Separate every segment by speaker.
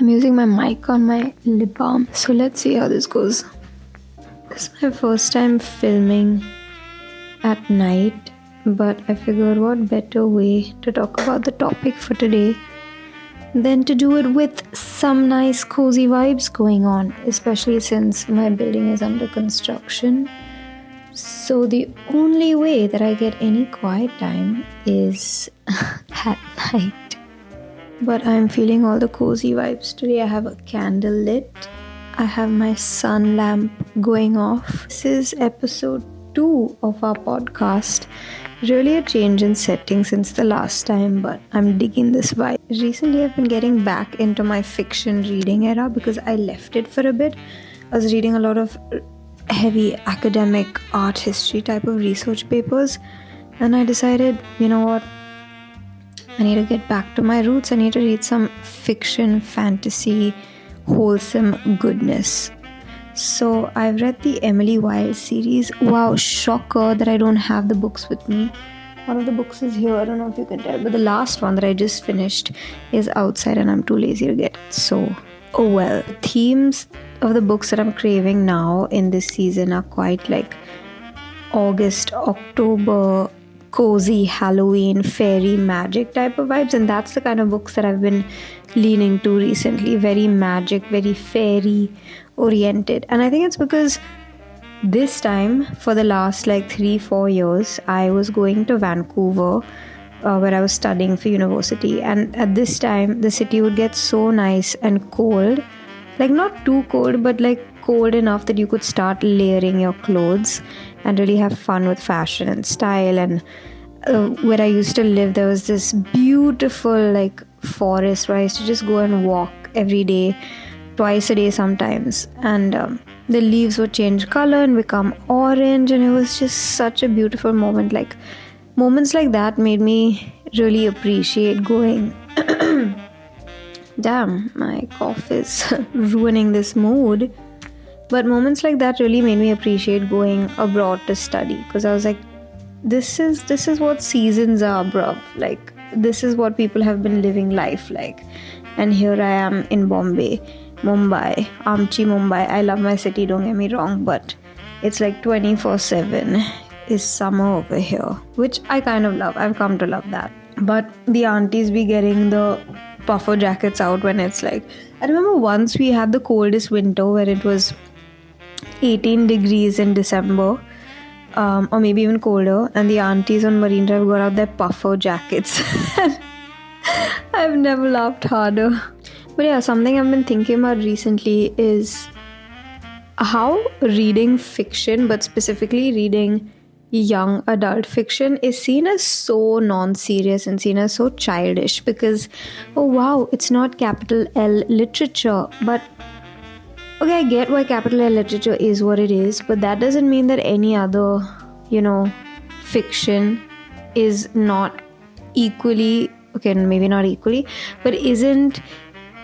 Speaker 1: I'm using my mic on my lip balm, so let's see how this goes. This is my first time filming at night, but I figured what better way to talk about the topic for today than to do it with some nice cozy vibes going on, especially since my building is under construction. So the only way that I get any quiet time is at night. But I'm feeling all the cozy vibes today. I have a candle lit. I have my sun lamp going off. This is episode 2 of our podcast. Really a change in setting since the last time, but I'm digging this vibe. Recently I've been getting back into my fiction reading era because I left it for a bit. I was reading a lot of heavy academic art history type of research papers, and I decided, you know what, I need to get back to my roots. I need to read some fiction, fantasy, wholesome goodness. So I've read the Emily Wilde series. Wow, shocker that I don't have the books with me. One of the books is here, I don't know if you can tell, but the last one that I just finished is outside and I'm too lazy to get it. So, oh well. The themes of the books that I'm craving now in this season are quite like August, October, cozy Halloween, fairy magic type of vibes, and that's the kind of books that I've been leaning to recently. Very magic, very fairy oriented. And I think it's because this time for the last 3-4 years I was going to Vancouver where I was studying for university, and at this time the city would get so nice and cold, not too cold but cold enough that you could start layering your clothes and really have fun with fashion and style. And where I used to live, there was this beautiful forest where I used to just go and walk every day, twice a day sometimes, and the leaves would change color and become orange, and it was just such a beautiful moment. Moments like that made me really appreciate going. Damn, my cough is ruining this mood. But moments like that really made me appreciate going abroad to study, because I was like, this is what seasons are, bruv. This is what people have been living life like. And here I am in Mumbai, Amchi Mumbai. I love my city, don't get me wrong, but it's 24/7 is summer over here, which I kind of love. I've come to love that. But the aunties be getting the puffer jackets out when it's I remember once we had the coldest winter where it was 18 degrees in December, or maybe even colder, and the aunties on Marine Drive got out their puffer jackets. I've never laughed harder. But yeah, something I've been thinking about recently is how reading fiction, but specifically reading young adult fiction, is seen as so non-serious and seen as so childish because, oh wow, it's not capital L literature. But okay, I get why capital L literature is what it is, but that doesn't mean that any other, fiction is not equally, okay, maybe not equally, but isn't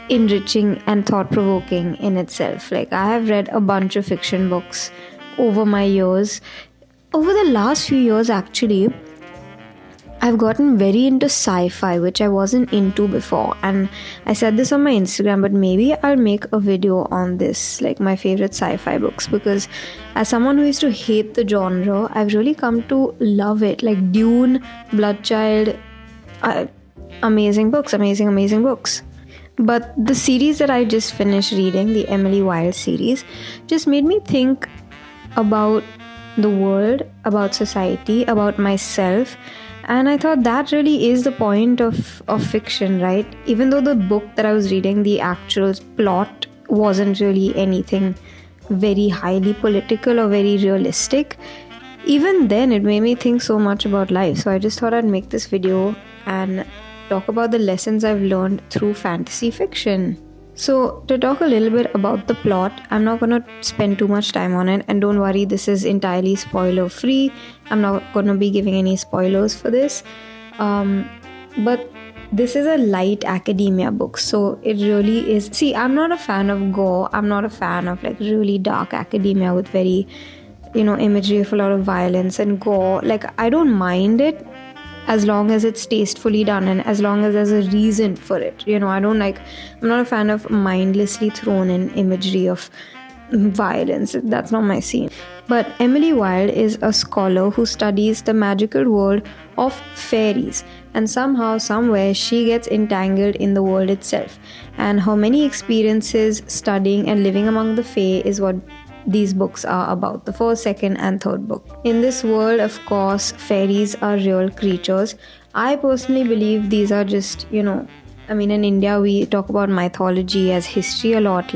Speaker 1: enriching and thought-provoking in itself. I have read a bunch of fiction books over my years. Over the last few years, actually, I've gotten very into sci-fi, which I wasn't into before. And I said this on my Instagram, but maybe I'll make a video on this, my favorite sci-fi books, because as someone who used to hate the genre, I've really come to love it. Dune, Bloodchild, amazing books, amazing books. But the series that I just finished reading, the Emily Wilde series, just made me think about the world, about society, about myself. And I thought that really is the point of fiction, right? Even though the book that I was reading, the actual plot wasn't really anything very highly political or very realistic, even then it made me think so much about life. So I just thought I'd make this video and talk about the lessons I've learned through fantasy fiction. So to talk a little bit about the plot, I'm not going to spend too much time on it, and don't worry, this is entirely spoiler free. I'm not going to be giving any spoilers for this, but this is a light academia book, so it really is. See, I'm not a fan of gore. I'm not a fan of really dark academia with very imagery of a lot of violence and gore. I don't mind it, as long as it's tastefully done and as long as there's a reason for it. I'm not a fan of mindlessly thrown in imagery of violence. That's not my scene. But Emily Wilde is a scholar who studies the magical world of fairies, and somehow, somewhere, she gets entangled in the world itself. And her many experiences studying and living among the fae is what these books are about, the first, second, and third book. In this world, of course, fairies are real creatures. I personally believe these are just, in India, we talk about mythology as history a lot,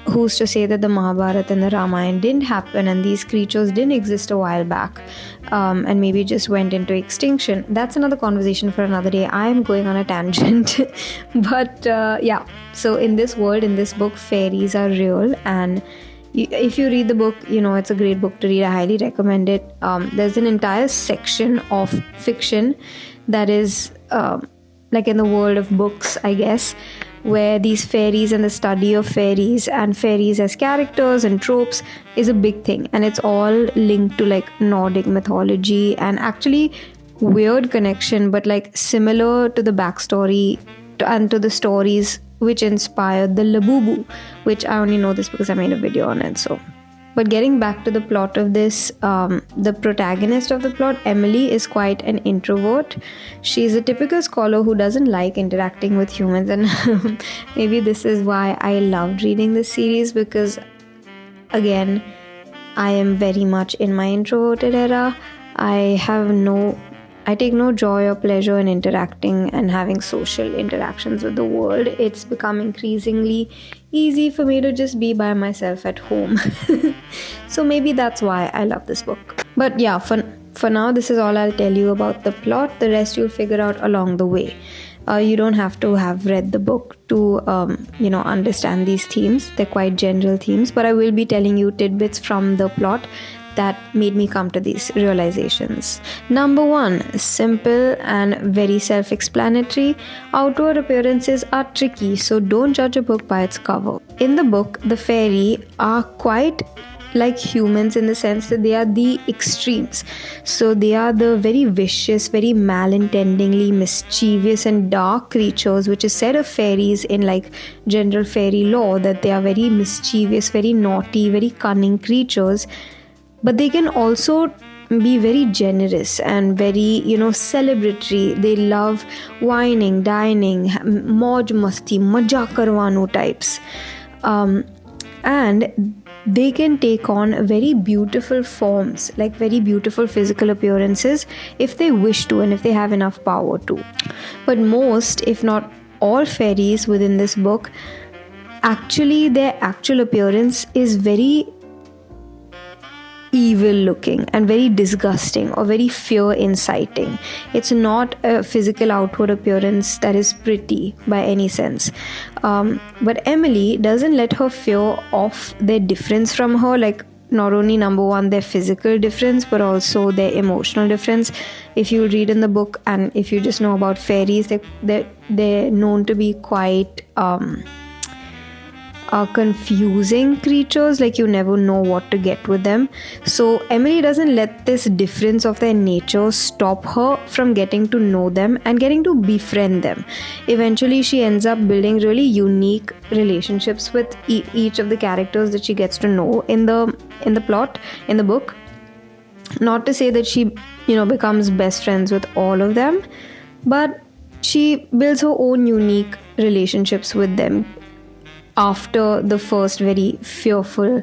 Speaker 1: who's to say that the Mahabharata and the Ramayana didn't happen and these creatures didn't exist a while back, and maybe just went into extinction. That's another conversation for another day. I'm going on a tangent. But so in this world, in this book, fairies are real, and if you read the book, it's a great book to read. I highly recommend it. There's an entire section of fiction that is like in the world of books, I guess, where these fairies and the study of fairies and fairies as characters and tropes is a big thing, and it's all linked to like Nordic mythology and actually weird connection, but like similar to the backstory and to the stories which inspired the Labubu, which I only know this because I made a video on it. But getting back to the plot of this, the protagonist of the plot, Emily, is quite an introvert. She's a typical scholar who doesn't like interacting with humans, and maybe this is why I loved reading this series, because again, I am very much in my introverted era. I take no joy or pleasure in interacting and having social interactions with the world. It's become increasingly easy for me to just be by myself at home. So maybe that's why I love this book. But yeah, for now, this is all I'll tell you about the plot. The rest you'll figure out along the way. You don't have to have read the book to understand these themes. They're quite general themes, but I will be telling you tidbits from the plot that made me come to these realizations. Number 1, simple and very self-explanatory. Outward appearances are tricky, so don't judge a book by its cover. In the book, the fairy are quite like humans in the sense that they are the extremes. So they are the very vicious, very malintendingly mischievous and dark creatures, which is said of fairies in like general fairy lore, that they are very mischievous, very naughty, very cunning creatures. But they can also be very generous and very, celebratory. They love whining, dining, mauj masti, maja karwano types. And they can take on very beautiful forms, like very beautiful physical appearances, if they wish to and if they have enough power to. But most, if not all fairies within this book, actually their actual appearance is very evil looking and very disgusting or very fear inciting. It's not a physical outward appearance that is pretty by any sense. But Emily doesn't let her fear off their difference from her, like not only number 1 their physical difference but also their emotional difference. If you read in the book and if you just know about fairies, they're known to be quite confusing creatures, like you never know what to get with them. So Emily doesn't let this difference of their nature stop her from getting to know them and getting to befriend them. Eventually she ends up building really unique relationships with each of the characters that she gets to know in the plot, in the book. Not to say that she becomes best friends with all of them, but she builds her own unique relationships with them after the first very fearful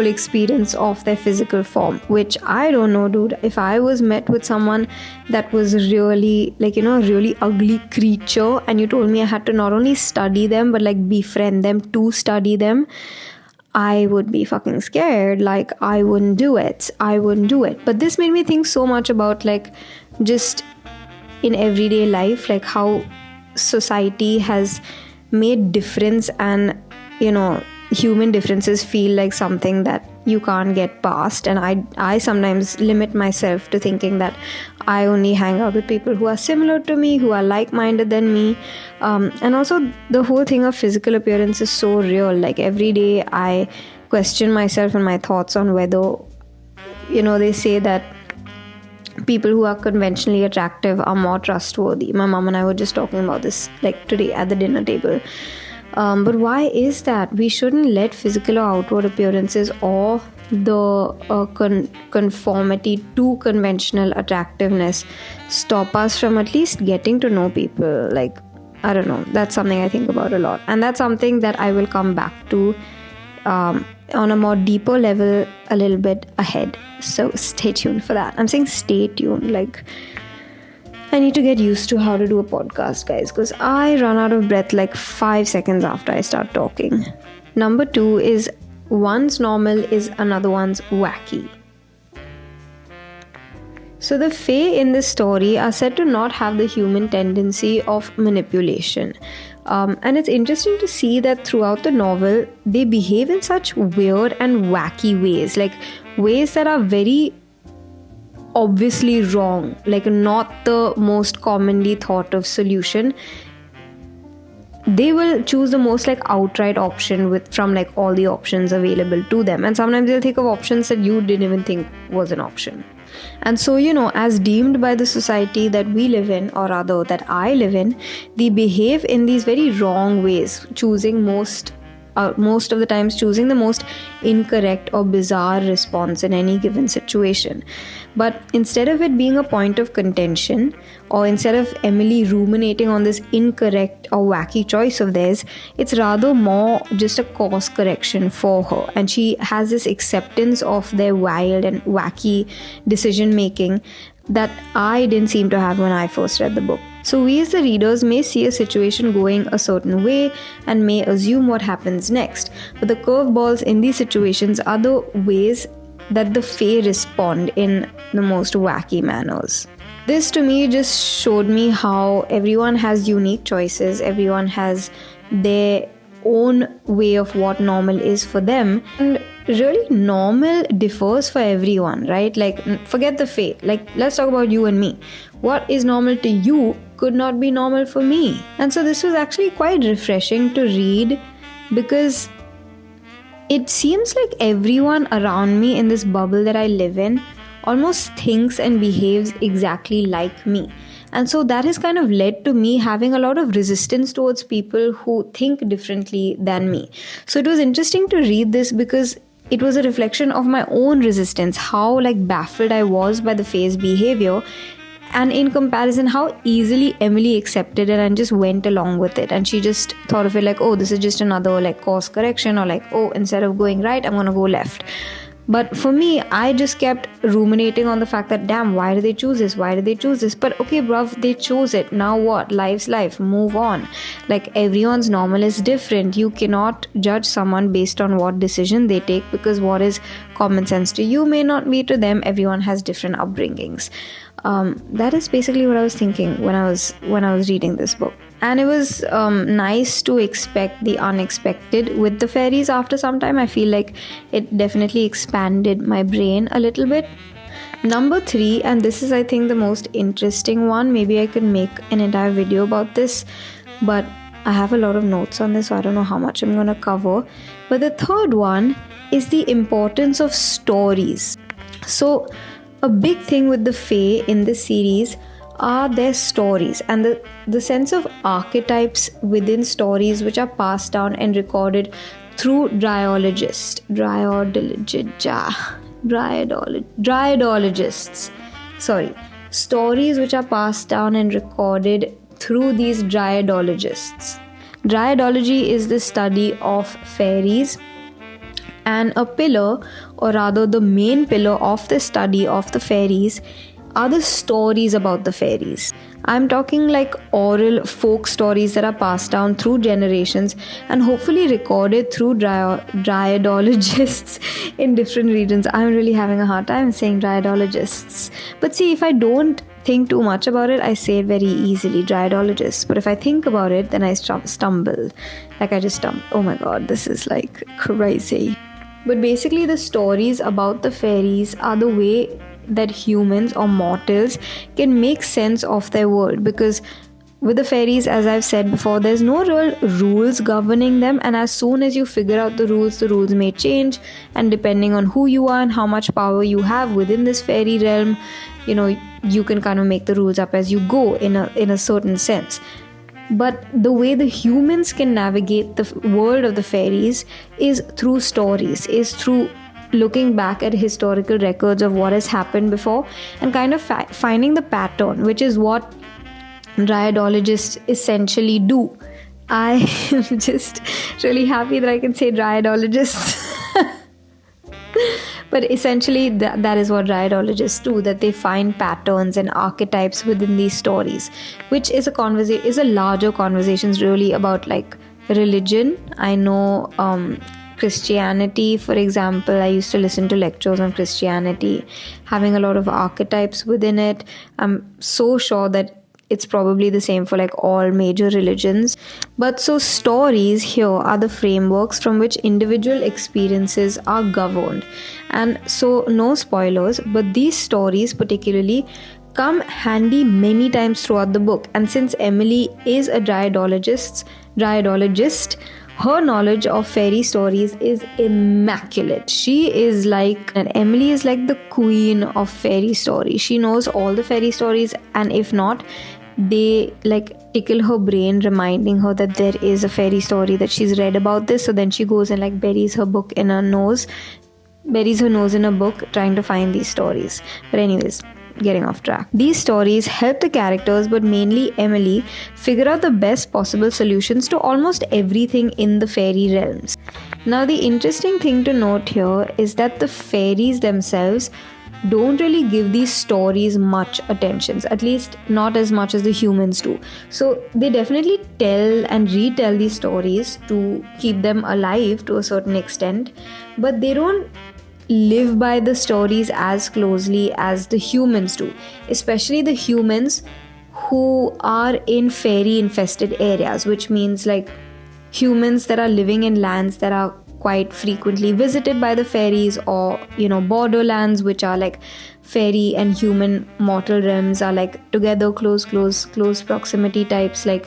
Speaker 1: experience of their physical form, which I don't know, dude. If I was met with someone that was really a really ugly creature and you told me I had to not only study them but like befriend them to study them, I would be fucking scared. Like I wouldn't do it. But this made me think so much about like just in everyday life, like how society has made difference and human differences feel like something that you can't get past. And I sometimes limit myself to thinking that I only hang out with people who are similar to me, who are like-minded than me. And also the whole thing of physical appearance is so real. Like every day I question myself and my thoughts on whether they say that people who are conventionally attractive are more trustworthy. My mom and I were just talking about this like today at the dinner table. But why is that? We shouldn't let physical or outward appearances or the conformity to conventional attractiveness stop us from at least getting to know people. Like, I don't know, that's something I think about a lot, and that's something that I will come back to on a more deeper level a little bit ahead. So stay tuned for that. I'm saying stay tuned, like I need to get used to how to do a podcast, guys, because I run out of breath like 5 seconds after I start talking. Number 2 is one's normal is another one's wacky. So the Fae in this story are said to not have the human tendency of manipulation. And it's interesting to see that throughout the novel, they behave in such weird and wacky ways, like ways that are very obviously wrong, like not the most commonly thought of solution. They will choose the most like outright option from like all the options available to them, and sometimes they'll think of options that you didn't even think was an option. And so, as deemed by the society that we live in, or rather that I live in, they behave in these very wrong ways, choosing most of the times choosing the most incorrect or bizarre response in any given situation. But instead of it being a point of contention, or instead of Emily ruminating on this incorrect or wacky choice of theirs, it's rather more just a course correction for her, and she has this acceptance of their wild and wacky decision making that I didn't seem to have when I first read the book. So we as the readers may see a situation going a certain way and may assume what happens next, but the curveballs in these situations are the ways that the Fae respond in the most wacky manners. This to me just showed me how everyone has unique choices, everyone has their own way of what normal is for them, and really normal differs for everyone, right? Like, forget the Fae, like let's talk about you and me. What is normal to you could not be normal for me. And so this was actually quite refreshing to read, because it seems like everyone around me in this bubble that I live in almost thinks and behaves exactly like me. And so that has kind of led to me having a lot of resistance towards people who think differently than me. So it was interesting to read this because it was a reflection of my own resistance, how like baffled I was by the Fae's behavior, and in comparison how easily Emily accepted it and just went along with it. And she just thought of it like, oh, this is just another like course correction, or like, oh, instead of going right, I'm gonna go left. But for me, I just kept ruminating on the fact that, damn, why do they choose this? Why do they choose this? But okay, bruv, they chose it. Now what? Life's life. Move on. Like, everyone's normal is different. You cannot judge someone based on what decision they take, because what is common sense to you may not be to them. Everyone has different upbringings. That is basically what I was thinking when I was reading this book. And it was nice to expect the unexpected with the fairies after some time. I feel like it definitely expanded my brain a little bit. Number 3, and this is I think the most interesting one. Maybe I could make an entire video about this, but I have a lot of notes on this, so I don't know how much I'm going to cover. But the third one is the importance of stories. So a big thing with the Fae in this series are their stories, and the sense of archetypes within stories which are passed down and recorded through dryadologists. Stories which are passed down and recorded through these dryadologists. Dryadology is the study of fairies, and a pillar, or rather the main pillar of the study of the fairies, are the stories about the fairies. I'm talking like oral folk stories that are passed down through generations and hopefully recorded through dryadologists in different regions. I'm really having a hard time saying dryadologists. But see, if I don't think too much about it, I say it very easily, dryadologists. But if I think about it, then I stumble. Like I just stumble. Oh my god, this is like crazy. But basically the stories about the fairies are the way that humans or mortals can make sense of their world, because with the fairies, as I've said before, there's no real rules governing them, and as soon as you figure out the rules may change, and depending on who you are and how much power you have within this fairy realm, you can kind of make the rules up as you go in a certain sense. But the way the humans can navigate the world of the fairies is through stories, is through looking back at historical records of what has happened before and kind of finding the pattern, which is what dryadologists essentially do. I am just really happy that I can say dryadologists. But essentially that is what dryadologists do, that they find patterns and archetypes within these stories, which is a larger conversation really about like religion. I know Christianity, for example, I used to listen to lectures on Christianity, having a lot of archetypes within it. I'm so sure that it's probably the same for like all major religions. But so stories here are the frameworks from which individual experiences are governed. And so no spoilers, but these stories particularly come handy many times throughout the book. And since Emily is a dryadologist, her knowledge of fairy stories is immaculate. Emily is like the queen of fairy stories. She knows all the fairy stories, and if not, they like tickle her brain, reminding her that there is a fairy story that she's read about this. So then she goes and like buries her nose in a book trying to find these stories. But anyways, getting off track. These stories help the characters, but mainly Emily, figure out the best possible solutions to almost everything in the fairy realms. Now, the interesting thing to note here is that the fairies themselves don't really give these stories much attention, at least not as much as the humans do. So they definitely tell and retell these stories to keep them alive to a certain extent, but they don't live by the stories as closely as the humans do, especially the humans who are in fairy infested areas, which means like humans that are living in lands that are quite frequently visited by the fairies, or borderlands which are like fairy and human mortal realms are like together, close proximity types, like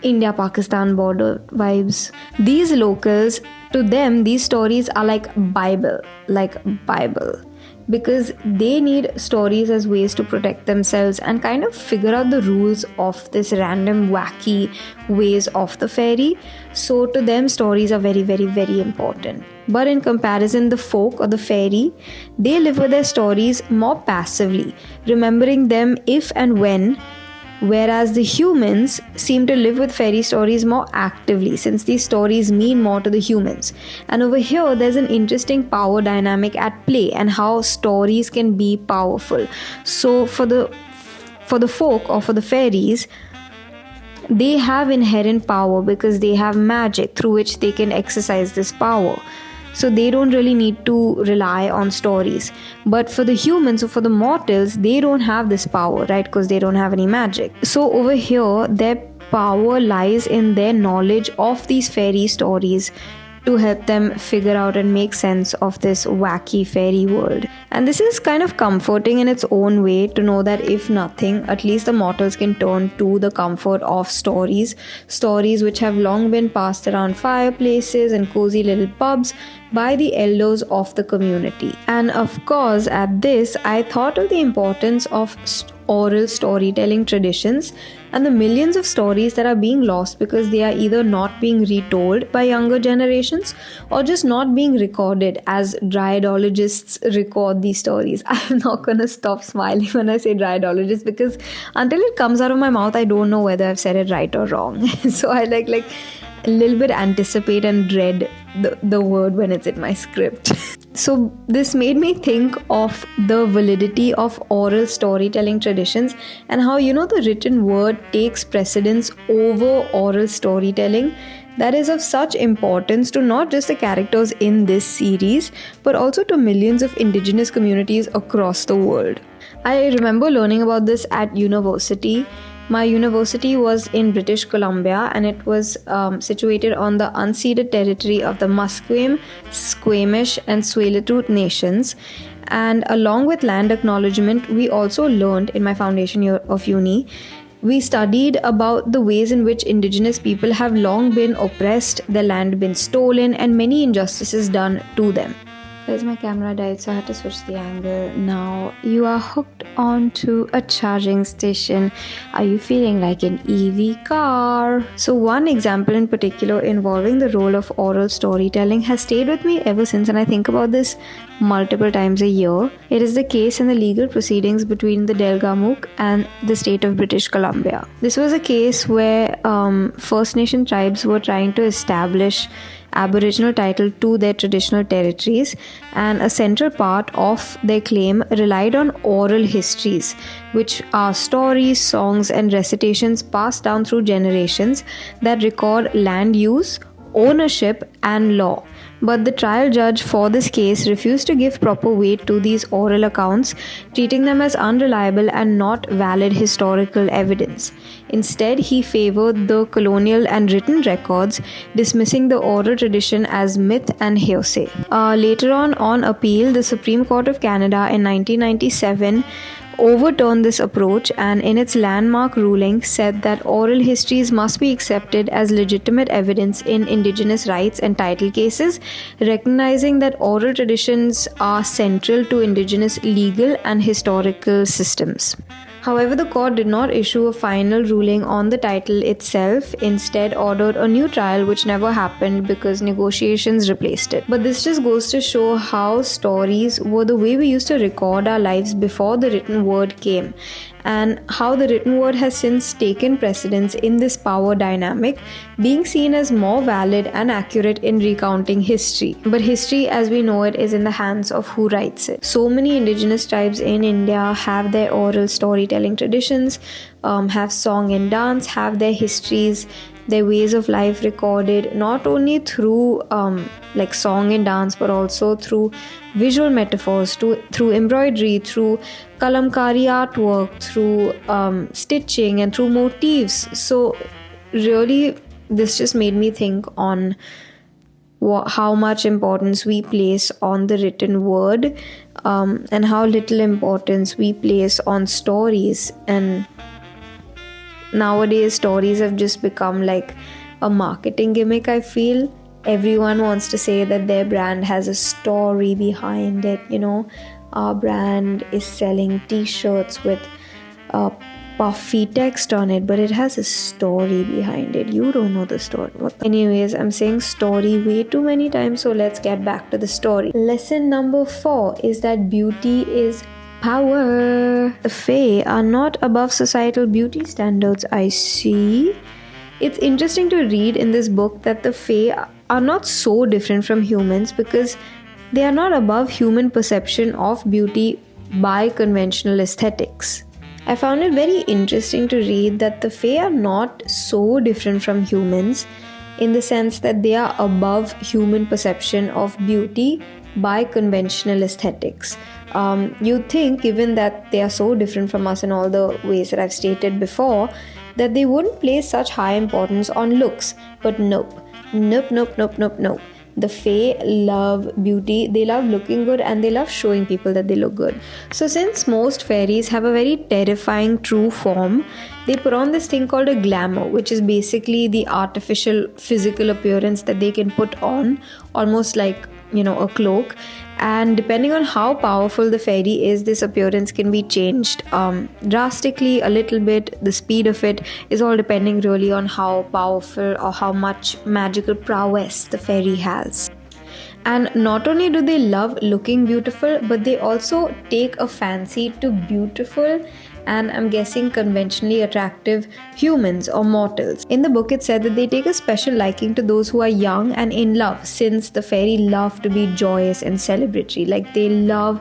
Speaker 1: India-Pakistan border vibes. These locals, to them, these stories are like Bible, because they need stories as ways to protect themselves and kind of figure out the rules of this random wacky ways of the fairy. So to them, stories are very, very, very important. But in comparison, the folk or the fairy, they live with their stories more passively, remembering them if and when, whereas the humans seem to live with fairy stories more actively, since these stories mean more to the humans. And over here, there's an interesting power dynamic at play and how stories can be powerful. So for the folk or for the fairies, they have inherent power because they have magic through which they can exercise this power. So they don't really need to rely on stories. But for the humans or for the mortals, they don't have this power, right? Because they don't have any magic. So over here, their power lies in their knowledge of these fairy stories to help them figure out and make sense of this wacky fairy world. And this is kind of comforting in its own way to know that if nothing, at least the mortals can turn to the comfort of stories which have long been passed around fireplaces and cozy little pubs by the elders of the community. And of course, at this, I thought of the importance of oral storytelling traditions and the millions of stories that are being lost because they are either not being retold by younger generations or just not being recorded as dryadologists record these stories. I'm not gonna stop smiling when I say dryadologist, because until it comes out of my mouth, I don't know whether I've said it right or wrong. So I like a little bit anticipate and dread the word when it's in my script. So this made me think of the validity of oral storytelling traditions and how the written word takes precedence over oral storytelling. That is of such importance to not just the characters in this series, but also to millions of indigenous communities across the world. I remember learning about this at university. My university was in British Columbia, and it was situated on the unceded territory of the Musqueam, Squamish and Tsleil-Waututh nations. And along with land acknowledgement, we also learned in my foundation year of uni We studied about the ways in which indigenous people have long been oppressed, their land been stolen, and many injustices done to them. Guys, my camera died, so I had to switch the angle. Now you are hooked onto a charging station. Are you feeling like an EV car? So one example in particular involving the role of oral storytelling has stayed with me ever since, and I think about this multiple times a year. It is the case in the legal proceedings between the Delgamuukw and the state of British Columbia. This was a case where First Nation tribes were trying to establish Aboriginal title to their traditional territories, and a central part of their claim relied on oral histories, which are stories, songs, and recitations passed down through generations that record land use, ownership, and law. But the trial judge for this case refused to give proper weight to these oral accounts, treating them as unreliable and not valid historical evidence. Instead, he favored the colonial and written records, dismissing the oral tradition as myth and hearsay. Later on appeal, the Supreme Court of Canada in 1997 overturned this approach, and in its landmark ruling said that oral histories must be accepted as legitimate evidence in indigenous rights and title cases, recognizing that oral traditions are central to indigenous legal and historical systems. However, the court did not issue a final ruling on the title itself, instead ordered a new trial which never happened because negotiations replaced it. But this just goes to show how stories were the way we used to record our lives before the written word came, and how the written word has since taken precedence in this power dynamic, being seen as more valid and accurate in recounting history. But history as we know it is in the hands of who writes it. So many indigenous tribes in India have their oral storytelling traditions, have song and dance, have their histories, their ways of life recorded not only through like song and dance, but also through visual metaphors, through embroidery, through kalamkari artwork, through stitching, and through motifs. So really, this just made me think on how much importance we place on the written word, and how little importance we place on stories. And nowadays stories have just become like a marketing gimmick. I feel everyone wants to say that their brand has a story behind it. Our brand is selling t-shirts with puffy text on it, but it has a story behind it. You don't know the story. Anyways, I'm saying story way too many times, so let's get back to the story. Lesson number 4 is that beauty is power. The Fae are not above societal beauty standards, I see. It's interesting to read in this book that the Fae are not so different from humans because they are not above human perception of beauty by conventional aesthetics. I found it very interesting to read that the Fae are not so different from humans in the sense that they are above human perception of beauty by conventional aesthetics. You'd think, given that they are so different from us in all the ways that I've stated before, that they wouldn't place such high importance on looks. But nope. The Fae love beauty, they love looking good, and they love showing people that they look good. So since most fairies have a very terrifying true form, they put on this thing called a glamour, which is basically the artificial physical appearance that they can put on, almost like, a cloak. And depending on how powerful the fairy is, this appearance can be changed drastically, a little bit. The speed of it is all depending really on how powerful or how much magical prowess the fairy has. And not only do they love looking beautiful, but they also take a fancy to beautiful and, I'm guessing, conventionally attractive humans or mortals. In the book, it said that they take a special liking to those who are young and in love, since the fairy love to be joyous and celebratory. Like, they love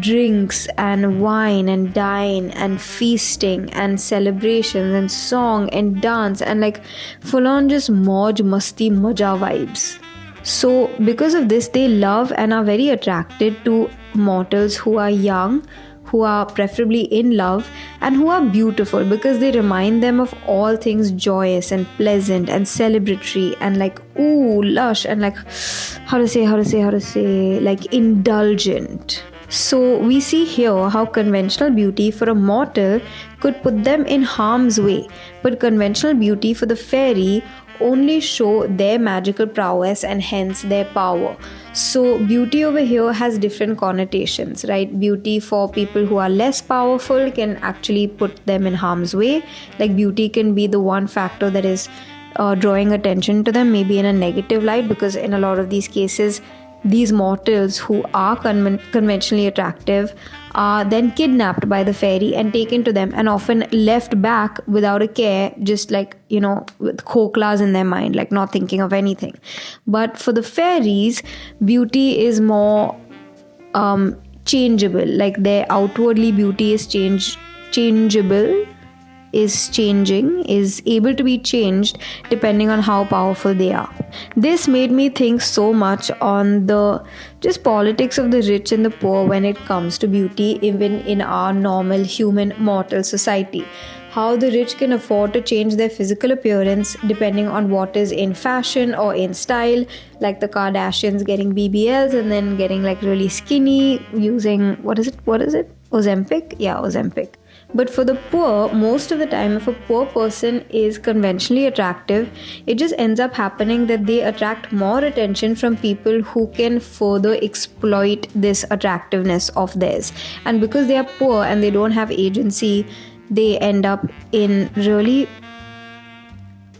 Speaker 1: drinks and wine and dine and feasting and celebrations and song and dance and like full on just mauj masti maja vibes. So because of this, they love and are very attracted to mortals who are young, who are preferably in love, and who are beautiful, because they remind them of all things joyous and pleasant and celebratory and like lush and like how to say like indulgent. So we see here how conventional beauty for a mortal could put them in harm's way, but conventional beauty for the fairy only show their magical prowess and hence their power. So beauty over here has different connotations, right? Beauty for people who are less powerful can actually put them in harm's way. Like beauty can be the one factor that is drawing attention to them, maybe in a negative light, because in a lot of these cases these mortals who are conventionally attractive are then kidnapped by the fairy and taken to them and often left back without a care, just like, with khoklas in their mind, like not thinking of anything. But for the fairies, beauty is more changeable, like their outwardly beauty is changeable, is changing, is able to be changed depending on how powerful they are. This made me think so much on the just politics of the rich and the poor when it comes to beauty, even in our normal human mortal society. How the rich can afford to change their physical appearance depending on what is in fashion or in style, like the Kardashians getting BBLs and then getting like really skinny using what is it? Ozempic? Yeah, Ozempic. But for the poor, most of the time, if a poor person is conventionally attractive, it just ends up happening that they attract more attention from people who can further exploit this attractiveness of theirs. And because they are poor and they don't have agency, they end up in really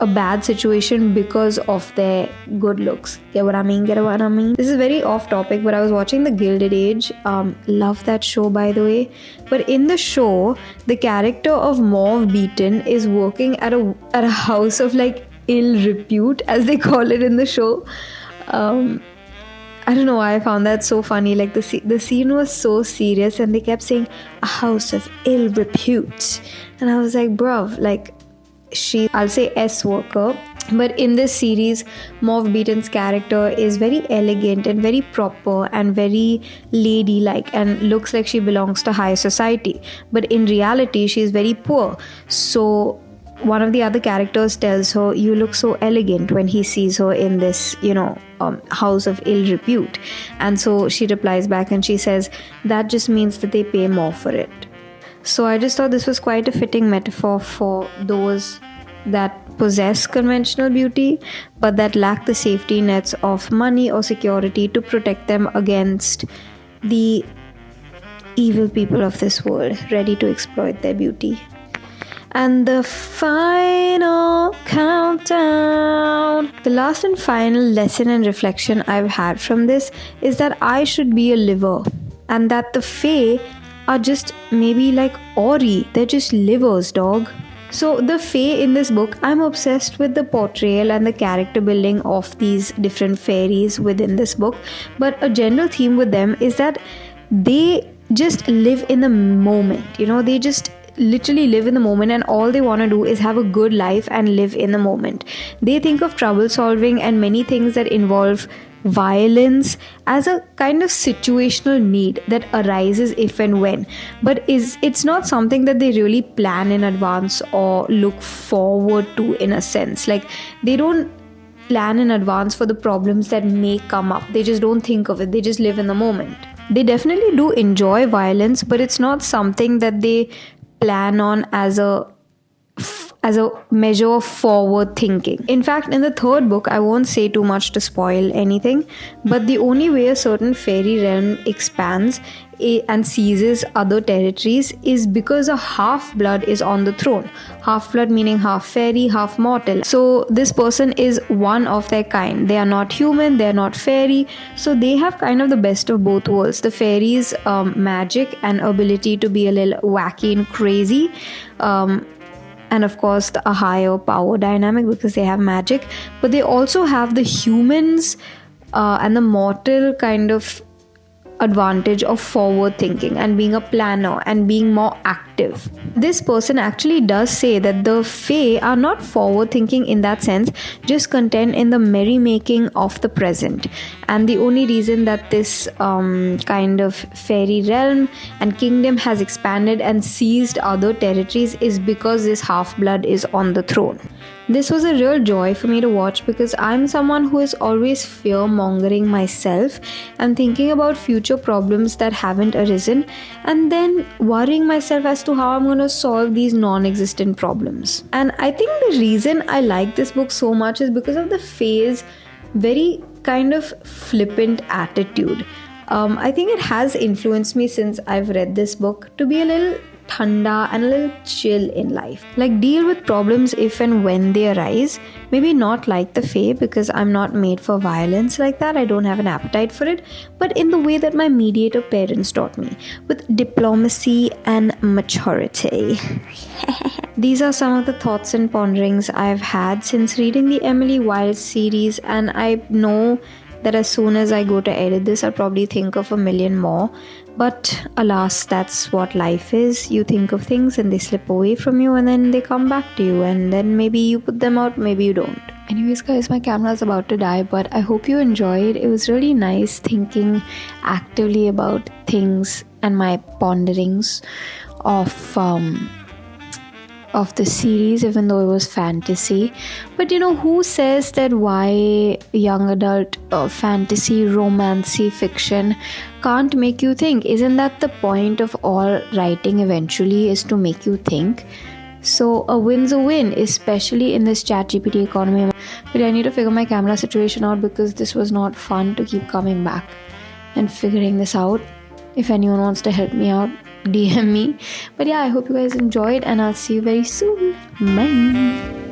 Speaker 1: a bad situation because of their good looks. Get what I mean? This is very off topic, but I was watching the Gilded Age. Love that show, by the way. But in the show, the character of Mauve Beaton is working at a house of like ill repute, as they call it in the show. I don't know why I found that so funny. Like the scene was so serious, and they kept saying a house of ill repute, and I was like, bruv, like. I'll say S worker, but in this series Mauve Beaton's character is very elegant and very proper and very ladylike and looks like she belongs to high society, but in reality she is very poor. So one of the other characters tells her, you look so elegant, when he sees her in this house of ill repute, and so she replies back and she says that just means that they pay more for it. So I just thought this was quite a fitting metaphor for those that possess conventional beauty but that lack the safety nets of money or security to protect them against the evil people of this world ready to exploit their beauty. And the final countdown. The last and final lesson and reflection I've had from this is that I should be a liver, and that the fae are just maybe like orry. They're just livers, dog. So the fae in this book, I'm obsessed with the portrayal and the character building of these different fairies within this book. But a general theme with them is that they just live in the moment. They just literally live in the moment, and all they want to do is have a good life and live in the moment. They think of trouble solving and many things that involve violence as a kind of situational need that arises if and when, but it's not something that they really plan in advance or look forward to, in a sense. Like, they don't plan in advance for the problems that may come up. They just don't think of it. They just live in the moment. They definitely do enjoy violence, but it's not something that they plan on as a measure of forward thinking. In fact, in the third book, I won't say too much to spoil anything, but the only way a certain fairy realm expands and seizes other territories is because a half-blood is on the throne. Half-blood meaning half fairy, half mortal. So this person is one of their kind. They are not human, they are not fairy, so they have kind of the best of both worlds. The fairies' magic and ability to be a little wacky and crazy, and of course a higher power dynamic because they have magic, but they also have the humans and the mortal kind of advantage of forward thinking and being a planner and being more active. This person actually does say that the fae are not forward thinking in that sense, just content in the merrymaking of the present. And the only reason that this kind of fairy realm and kingdom has expanded and seized other territories is because this half-blood is on the throne. This was a real joy for me to watch because I'm someone who is always fear mongering myself and thinking about future problems that haven't arisen and then worrying myself as to how I'm going to solve these non existent problems. And I think the reason I like this book so much is because of the Fae's very kind of flippant attitude. I think it has influenced me since I've read this book to be a little thanda and a little chill in life. Like, deal with problems if and when they arise. Maybe not like the Fae because I'm not made for violence like that. I don't have an appetite for it. But in the way that my mediator parents taught me, with diplomacy and maturity. These are some of the thoughts and ponderings I've had since reading the Emily Wilde series, and I know that as soon as I go to edit this, I'll probably think of a million more. But alas, that's what life is. You think of things and they slip away from you and then they come back to you, and then maybe you put them out, maybe you don't. Anyways guys, my camera's about to die, but I hope you enjoyed. It was really nice thinking actively about things and my ponderings of the series, even though it was fantasy. But who says that why young adult fantasy romancy fiction can't make you think? Isn't that the point of all writing eventually, is to make you think? So a win's a win, especially in this ChatGPT economy. But I need to figure my camera situation out because this was not fun to keep coming back and figuring this out. If anyone wants to help me out, DM me. But yeah, I hope you guys enjoyed and I'll see you very soon. Bye.